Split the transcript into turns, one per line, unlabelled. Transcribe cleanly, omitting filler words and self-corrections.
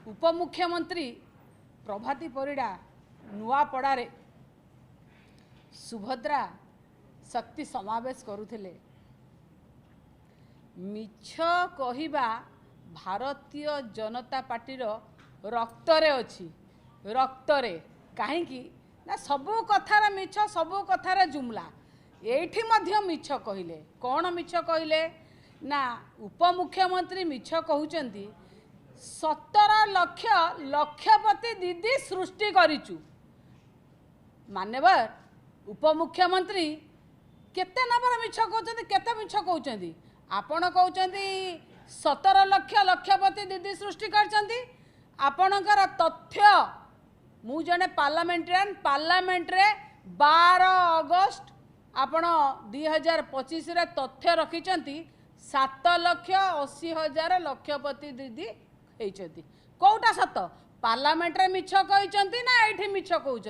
उपमुख्यमंत्री प्रभाती परिड़ा नुआपड़े सुभद्रा शक्ति समावेश करुथिले। मिछ कहिबा भारतीय जनता पार्टीर रक्तरे अछि, रक्तरे कहीं ना सबू कथार मिछ सबू कथार जुमला एठी मध्य मिछ कहिले। कौन मिछ कहिले ना उपमुख्यमंत्री मिछ कहउचंती 17 लाख लक्षपति दीदी सृष्टि करिचु। मान्यवर उपमुख्यमंत्री केते नंबर मिछ कहउचंती, केते मिछ कहउचंती? आपण कहउचंती 17 लाख लक्षपति दीदी सृष्टि करचंती। आपणकर तथ्य मु जने पार्लियामेंटेरियन पार्लियामेंट रे 12 अगस्त आपण 2025 रे तथ्य रखिचंती 7,80,000 लक्षपति दीदी हेइचंती। कोउटा सत पार्लियामेंट रे मिछ कहिचंती ना एठी मिछ कहउचंती?